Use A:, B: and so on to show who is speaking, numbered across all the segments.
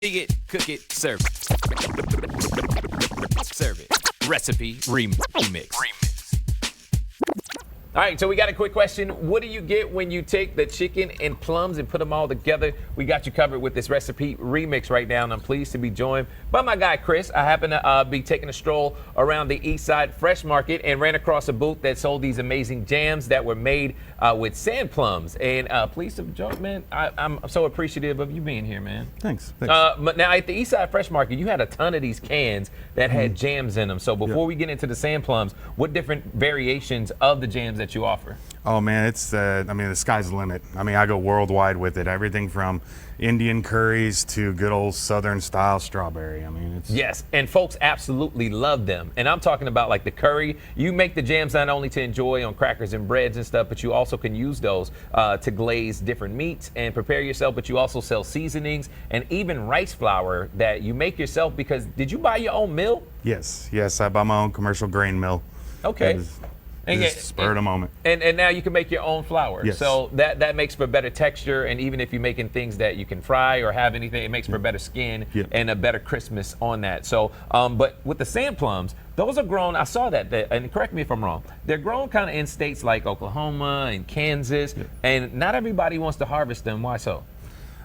A: Dig it, cook it, serve it. Serve it. Recipe remix. All right, so we got a quick question. What do you get when you take the chicken and plums and put them all together? We got you covered with this recipe remix right now, and I'm pleased to be joined by my guy, Chris. I happen to be taking a stroll around the East Side Fresh Market and ran across a booth that sold these amazing jams that were made with Sane Plums. And pleased to join, man. I'm so appreciative of you being here, man.
B: Thanks.
A: But now at the East Side Fresh Market, you had a ton of these cans that had jams in them. So before we get into the Sane Plums, what different variations of the jams that you offer?
B: Oh man, it's the sky's the limit. I mean, I go worldwide with it. Everything from Indian curries to good old Southern style strawberry. I mean, it's
A: Yes, and folks absolutely love them. And I'm talking about like the curry. You make the jams not only to enjoy on crackers and breads and stuff, but you also can use those to glaze different meats and prepare yourself. But you also sell seasonings and even rice flour that you make yourself. Because did you buy your own mill?
B: Yes, I buy my own commercial grain mill.
A: Okay.
B: Just spur of the moment.
A: And now you can make your own flour.
B: Yes.
A: So that makes for better texture, and even if you're making things that you can fry or have anything, it makes for better skin and a better crispness on that. So, but with the Sane Plums, those are grown, I saw that, and correct me if I'm wrong, they're grown kind of in states like Oklahoma and Kansas, and not everybody wants to harvest them. Why so?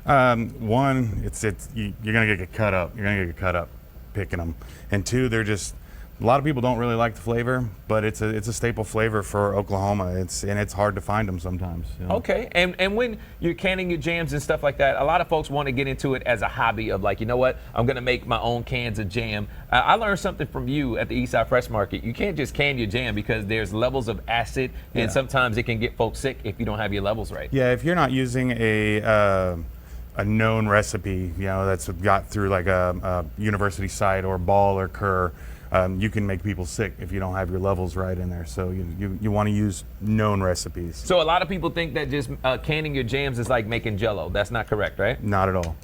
B: One, you're gonna get cut up. You're gonna get cut up picking them, and two, they're just. A lot of people don't really like the flavor, but it's a staple flavor for Oklahoma. It's hard to find them sometimes. You know?
A: Okay, and when you're canning your jams and stuff like that, a lot of folks want to get into it as a hobby of like, you know what, I'm gonna make my own cans of jam. I learned something from you at the Eastside Fresh Market. You can't just can your jam because there's levels of acid, and sometimes it can get folks sick if you don't have your levels right.
B: Yeah, if you're not using a known recipe, you know, that's got through like a university site or Ball or Kerr. You can make people sick if you don't have your levels right in there. So you want to use known recipes.
A: So a lot of people think that just canning your jams is like making Jell-O. That's not correct, right?
B: Not at all.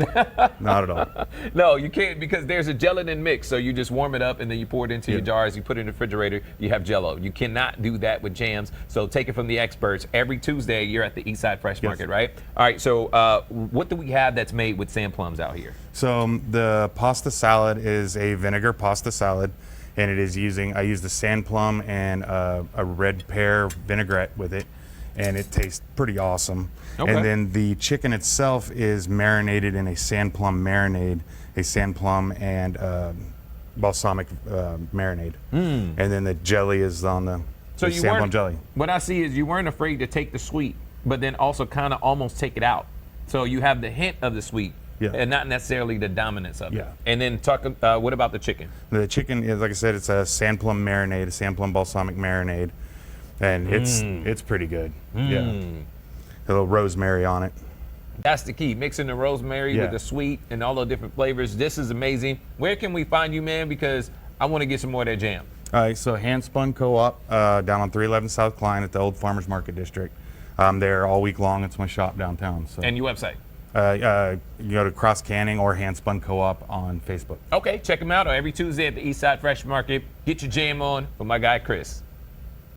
B: Not at all.
A: No, you can't, because there's a gelatin mix. So you just warm it up and then you pour it into your jars. You put it in the refrigerator. You have Jell-O. You cannot do that with jams. So take it from the experts. Every Tuesday you're at the Eastside Fresh Market, right? All right. So what do we have that's made with Sane Plums out here?
B: So the pasta salad is a vinegar pasta salad. And it is I use the sand plum and a red pear vinaigrette with it, and it tastes pretty awesome. Okay. And then the chicken itself is marinated in a sand plum marinade, a sand plum and balsamic marinade. And then the jelly is on the sand plum jelly.
A: What I see is you weren't afraid to take the sweet, but then also kind of almost take it out. So you have the hint of the sweet. And not necessarily the dominance of it. And then what about the chicken?
B: The chicken is, like I said, it's a sand plum marinade, a sand plum balsamic marinade, and it's pretty good. Yeah, a little rosemary on it.
A: That's the key, mixing the rosemary with the sweet and all the different flavors. This is amazing. Where can we find you, man? Because I want to get some more of that jam.
B: All right, so Hand Spun Co-op down on 311 South Klein at the old Farmers Market District. I'm there all week long. It's my shop downtown. So.
A: And your website?
B: You go to Cross Canning or Hand Spun Co-op on Facebook.
A: Okay, check them out every Tuesday at the Eastside Fresh Market. Get your jam on with my guy, Chris.